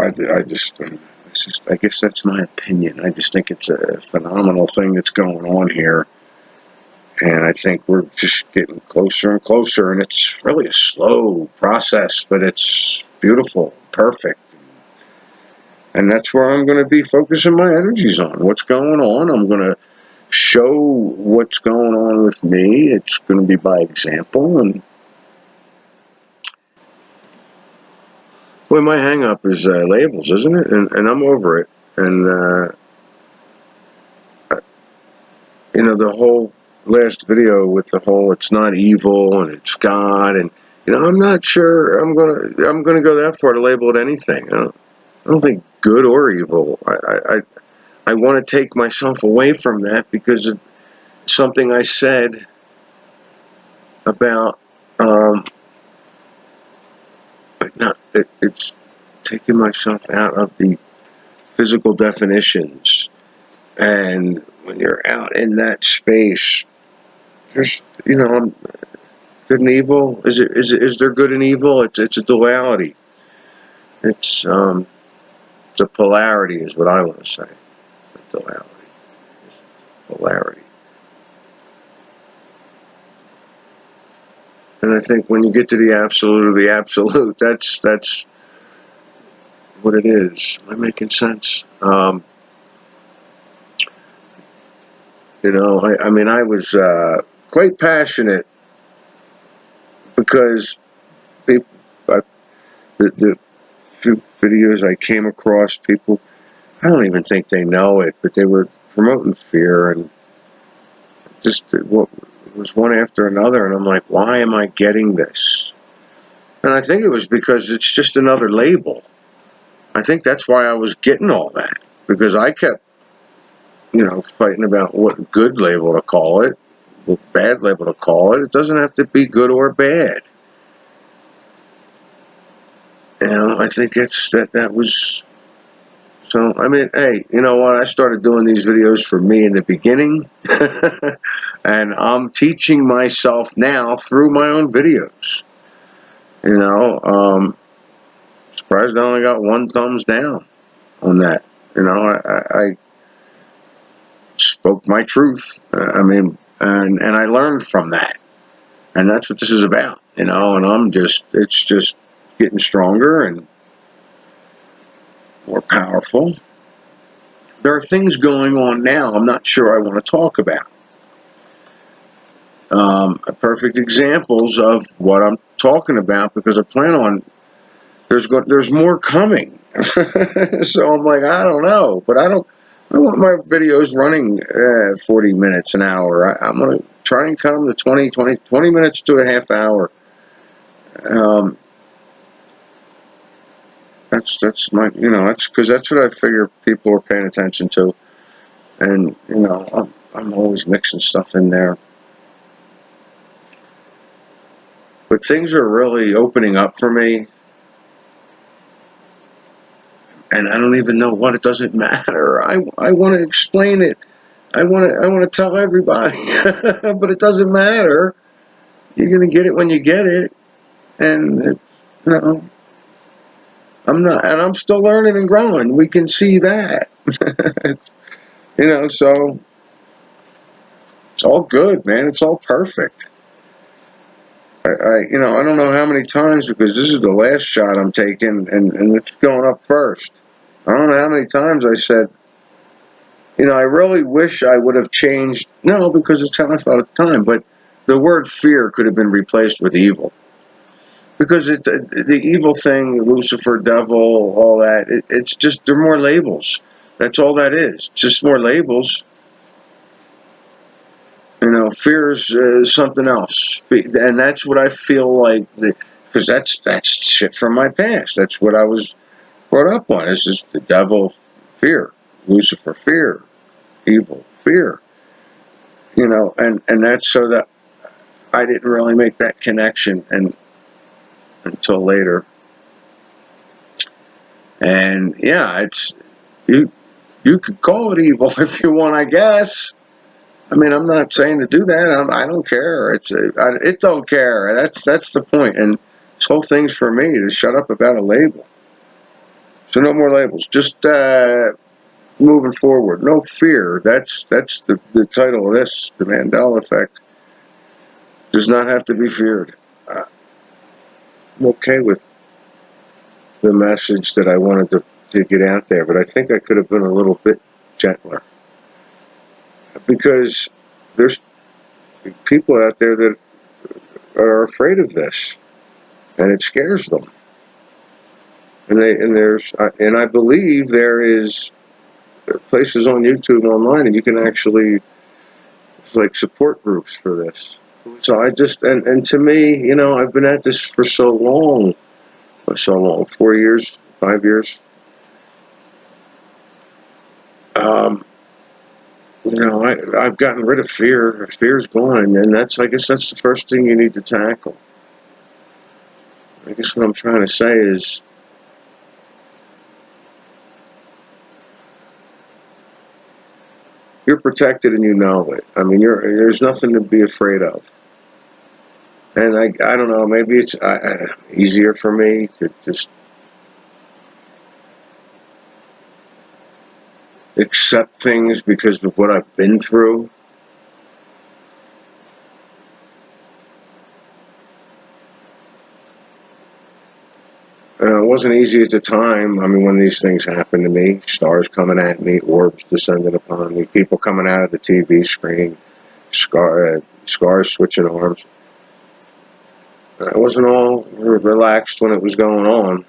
I guess that's my opinion. I just think it's a phenomenal thing that's going on here. And I think we're just getting closer and closer, and it's really a slow process, but it's beautiful, perfect. And that's where I'm going to be focusing my energies on. What's going on? I'm going to show what's going on with me. It's going to be by example. And well, my hang-up is labels, isn't it? And I'm over it. And, the whole last video with the whole it's not evil and it's God. And, I'm not sure I'm gonna go that far to label it anything. I don't think good or evil. I want to take myself away from that because of something I said about it's taking myself out of the physical definitions. And when you're out in that space, there's good and evil. Is there good and evil? It's a duality. It's a polarity is what I want to say. A duality. Polarity. And I think when you get to the absolute of the absolute, that's what it is. Am I making sense? I was quite passionate because the few videos I came across, people, I don't even think they know it, but they were promoting fear, and just it was one after another, and I'm like, why am I getting this? And I think it was because it's just another label. I think that's why I was getting all that, because I kept, fighting about what good label to call it, what bad label to call it. It doesn't have to be good or bad. I think that was. So, hey, you know what? I started doing these videos for me in the beginning, and I'm teaching myself now through my own videos. Surprised I only got one thumbs down on that. I spoke my truth. And I learned from that, and that's what this is about. And it's just getting stronger and more powerful. There are things going on now I'm not sure I want to talk about. Perfect examples of what I'm talking about, because I plan on there's more coming. So I'm like, I don't know, but I want my videos running 40 minutes an hour. I'm going to try and cut them to 20 minutes to a half hour. That's my, that's because that's what I figure people are paying attention to. And, I'm always mixing stuff in there. But things are really opening up for me. And I don't even know what. It doesn't matter. I want to explain it. I want to tell everybody. But it doesn't matter. You're going to get it when you get it. And, I'm still learning and growing. We can see that. So it's all good, man. It's all perfect. I don't know how many times, because this is the last shot I'm taking, and it's going up first. I don't know how many times I said, I really wish I would have changed. No, because it's how I felt at the time. But the word fear could have been replaced with evil. Because the evil thing, Lucifer, devil, all that, it's just, they're more labels. That's all that is. Just more labels. Fear's something else. And that's what I feel like, because that's shit from my past. That's what I was brought up on. It's just the devil, fear. Lucifer, fear. Evil, fear. And that's so that I didn't really make that connection until later. And yeah, it's you could call it evil if you want, I guess. I'm not saying to do that. I don't care. It don't care. That's the point. And this whole thing's for me to shut up about a label. So no more labels. Just moving forward. No fear. That's the title of this. The Mandela Effect does not have to be feared. I'm okay with the message that I wanted to get out there, but I think I could have been a little bit gentler, because there's people out there that are afraid of this, and it scares them. And I believe there is places on YouTube and online, and you can actually, like, support groups for this. So I just, and to me, I've been at this for so long, 4 years, 5 years. I've gotten rid of fear. Fear's gone, and I guess that's the first thing you need to tackle. I guess what I'm trying to say is, you're protected and you know it. I mean, there's nothing to be afraid of. And I don't know, maybe it's easier for me to just accept things because of what I've been through. It wasn't easy at the time. I mean, when these things happened to me, stars coming at me, orbs descending upon me, people coming out of the TV screen, scars switching arms. I wasn't all relaxed when it was going on.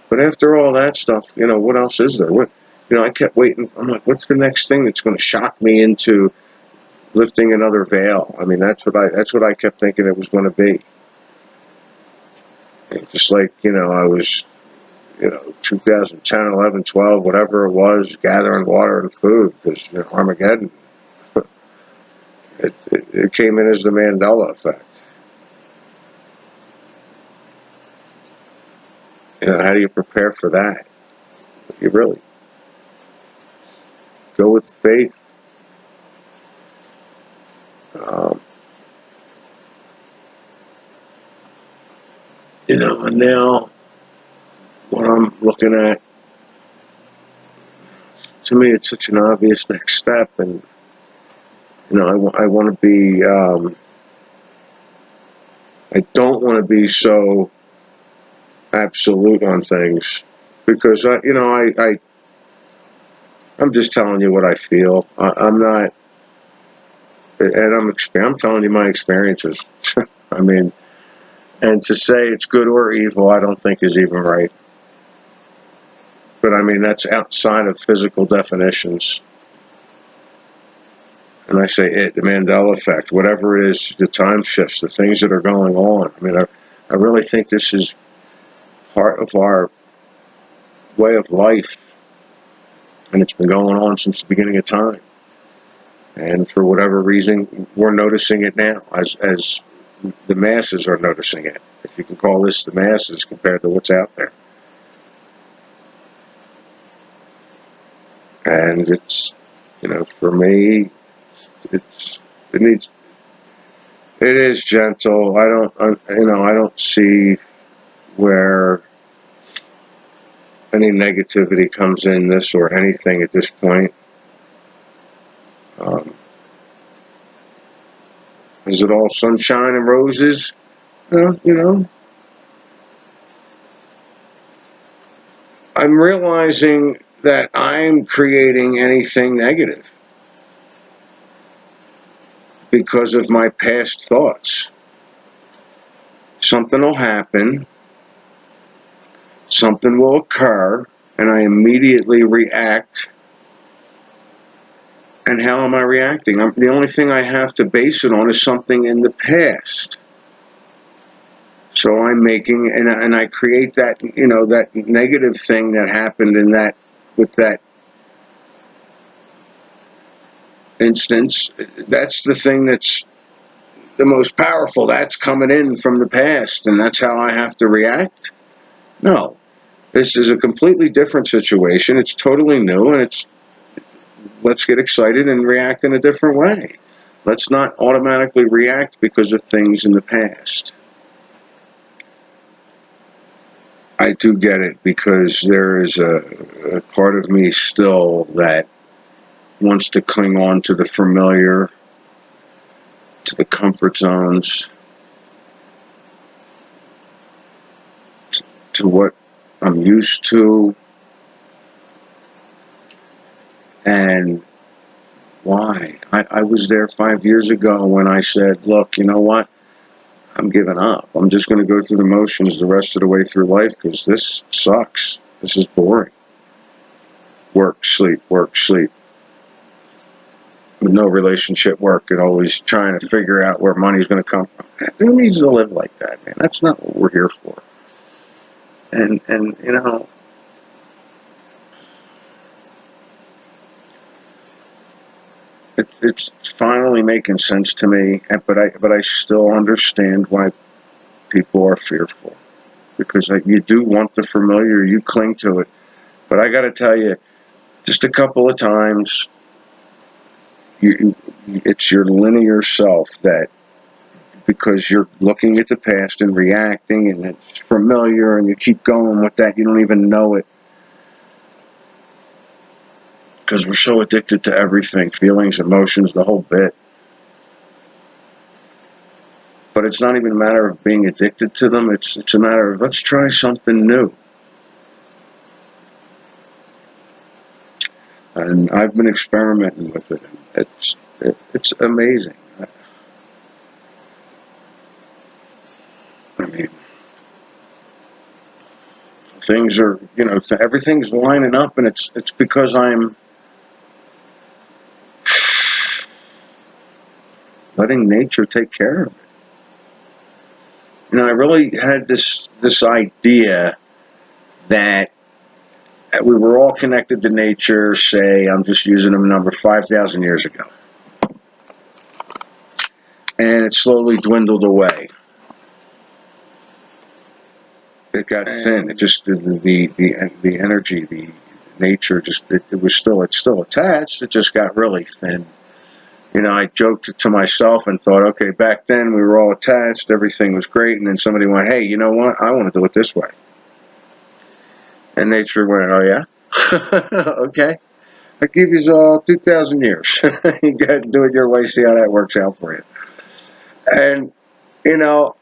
But after all that stuff, what else is there? I kept waiting. I'm like, what's the next thing that's going to shock me into lifting another veil? I mean, that's what I kept thinking it was going to be. And just like, I was, 2010, 11, 12, whatever it was, gathering water and food, because, Armageddon, it came in as the Mandela Effect. How do you prepare for that? You really go with faith. And now what I'm looking at, to me, it's such an obvious next step, and I want to be. I don't want to be so absolute on things, because I'm just telling you what I feel. I'm not, and I'm telling you my experiences. I mean, and to say it's good or evil, I don't think is even right. But I mean, that's outside of physical definitions. And I say the Mandela Effect, whatever it is, the time shifts, the things that are going on. I mean, I really think this is part of our way of life, and it's been going on since the beginning of time. And for whatever reason, we're noticing it now, as the masses are noticing it, if you can call this the masses compared to what's out there. And it's, for me, it needs, it is gentle. I don't see where any negativity comes in this or anything at this point. Is it all sunshine and roses? I'm realizing that I'm creating anything negative because of my past thoughts. Something will happen, something will occur, and I immediately react. And how am I reacting? The only thing I have to base it on is something in the past. So I'm making, and I create that, that negative thing that happened with that instance. That's the thing that's the most powerful. That's coming in from the past, and that's how I have to react? No. This is a completely different situation. It's totally new, and let's get excited and react in a different way. Let's not automatically react because of things in the past. I do get it, because there is a part of me still that wants to cling on to the familiar, to the comfort zones, to what I'm used to. And why? I was there 5 years ago when I said, look, you know what? I'm giving up. I'm just going to go through the motions the rest of the way through life, because this sucks. This is boring. Work, sleep, work, sleep. With no relationship work, and always trying to figure out where money's going to come from. Who needs to live like that, man? That's not what we're here for. And you know, it's finally making sense to me. But I still understand why people are fearful, because you do want the familiar, you cling to it. But I got to tell you, just a couple of times, it's your linear self that, because you're looking at the past and reacting, and it's familiar, and you keep going with that, you don't even know it, because we're so addicted to everything, feelings, emotions, the whole bit. But it's not even a matter of being addicted to them, it's a matter of, let's try something new. And I've been experimenting with it, and it's amazing. I mean, things are, everything's lining up, and it's because I'm letting nature take care of it. I really had this idea that we were all connected to nature, say, I'm just using a number, 5,000 years ago. And it slowly dwindled away. It got thin. It just, the energy, the nature, just, it's still attached. It just got really thin. I joked to myself and thought, okay, back then we were all attached, everything was great, and then somebody went, hey, you know what? I want to do it this way. And nature went, oh yeah? Okay. I give you 2,000 years. You got to do it your way, see how that works out for you. And, no,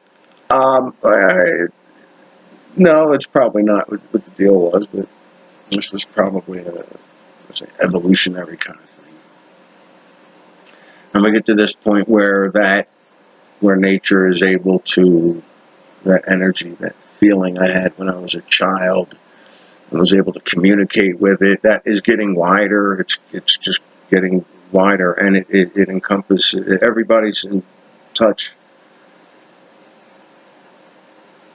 that's probably not what the deal was, but this was probably an evolutionary kind of thing. And we get to this point where nature is able to, that energy, that feeling I had when I was a child, I was able to communicate with it. That is getting wider. It's just getting wider, and it encompasses, everybody's in touch.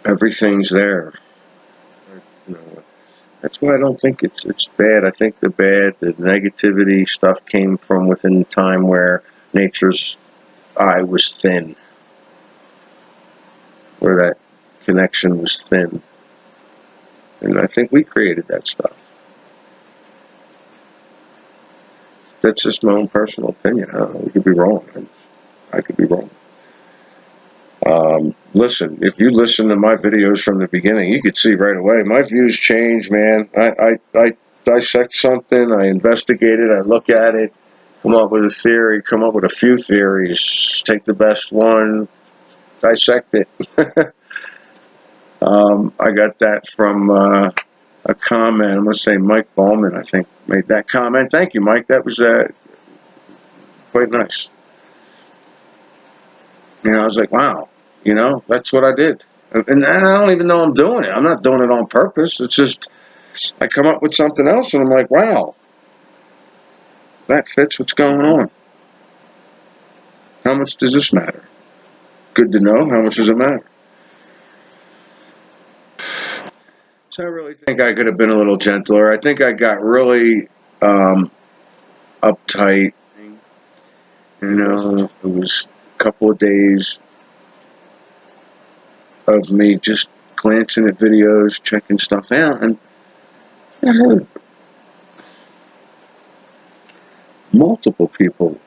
Everything's there. That's why I don't think it's bad. I think the negativity stuff came from within the time where nature's eye was thin, where that connection was thin. And I think we created that stuff. That's just my own personal opinion. I don't know. We could be wrong. I could be wrong. Listen, if you listen to my videos from the beginning, you could see right away my views change, man. I dissect something, I investigate it, I look at it, come up with a theory, come up with a few theories, take the best one, dissect it. I got that from a comment. I'm going to say Mike Bowman, I think, made that comment. Thank you, Mike. That was quite nice. I was like, wow, that's what I did. And I don't even know I'm doing it. I'm not doing it on purpose. It's just I come up with something else, and I'm like, wow, that fits what's going on. How much does this matter? Good to know. How much does it matter? So I really think I could have been a little gentler. I think I got really uptight. It was a couple of days of me just glancing at videos, checking stuff out, and I heard multiple people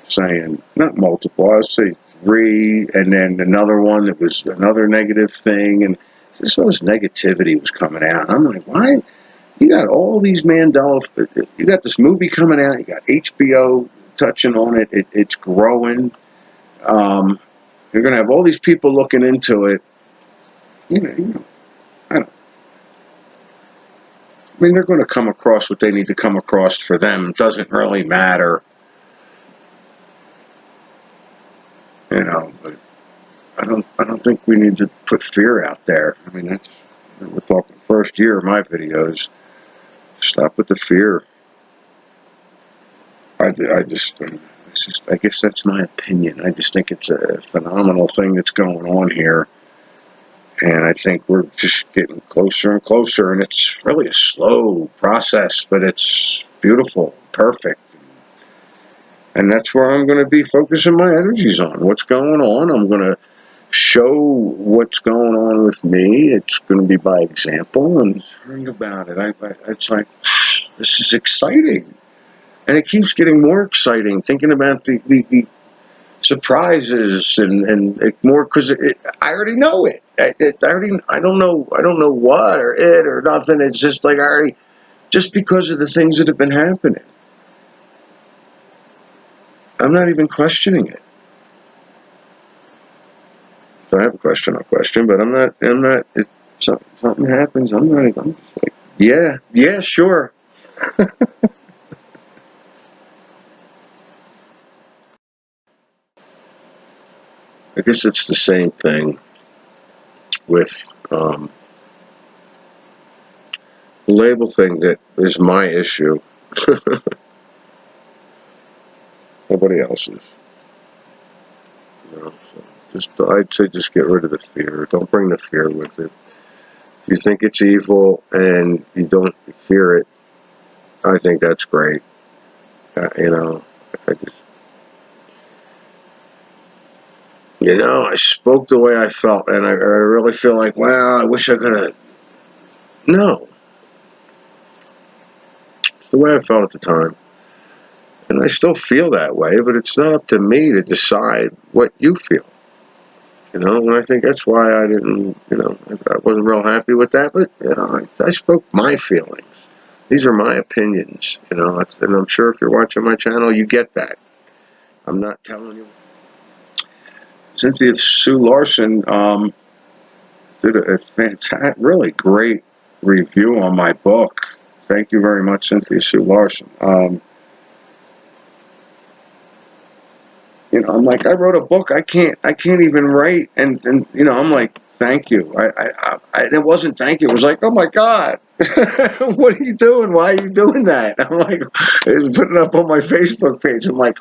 saying, not multiple, I'd say 3, and then another one that was another negative thing, and just all this negativity was coming out. I'm like, why? You got all these Mandela, you got this movie coming out, you got HBO touching on it, it's growing. You're going to have all these people looking into it. I mean, they're going to come across what they need to come across for them. It doesn't really matter, but I don't think we need to put fear out there. I mean, we're talking first year of my videos. Stop with the fear. I guess that's my opinion. I just think it's a phenomenal thing that's going on here. And I think we're just getting closer and closer. And it's really a slow process, but it's beautiful, perfect. And that's where I'm going to be focusing my energies on. What's going on? I'm going to show what's going on with me. It's going to be by example and hearing about it. It's like, wow, this is exciting. And it keeps getting more exciting thinking about the surprises and more, because I already know it. I don't know what or it or nothing. It's just like just because of the things that have been happening. I'm not even questioning it. If I have a question, I'll question, but I'm not. If something happens, I'm not. I'm just like, yeah, sure. I guess it's the same thing with the label thing that is my issue. Nobody else's. So I'd say just get rid of the fear. Don't bring the fear with it. If you think it's evil and you don't fear it, I think that's great. If I spoke the way I felt, and I really feel like, wow, I wish I could have. No, it's the way I felt at the time. And I still feel that way, but it's not up to me to decide what you feel. And I think that's why I didn't, I wasn't real happy with that, but, I spoke my feelings. These are my opinions, and I'm sure if you're watching my channel, you get that. I'm not telling you. Cynthia Sue Larson did a fantastic, really great review on my book. Thank you very much, Cynthia Sue Larson. I'm like, I wrote a book. I can't even write, and I'm like, thank you. It wasn't thank you. It was like, oh my God, what are you doing? Why are you doing that? I'm like, putting it up on my Facebook page. I'm like,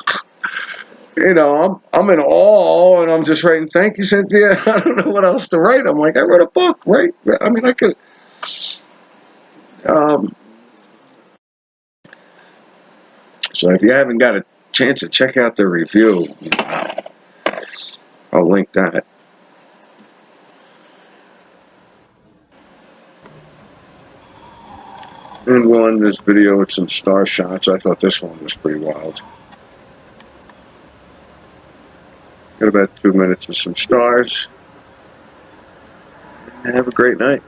I'm in awe, and I'm just writing, thank you, Cynthia. I don't know what else to write. I'm like, I wrote a book, right? I mean, I could. So if you haven't got a chance to check out the review, I'll link that. And we'll end this video with some star shots. I thought this one was pretty wild. Got about 2 minutes of some stars. Have a great night.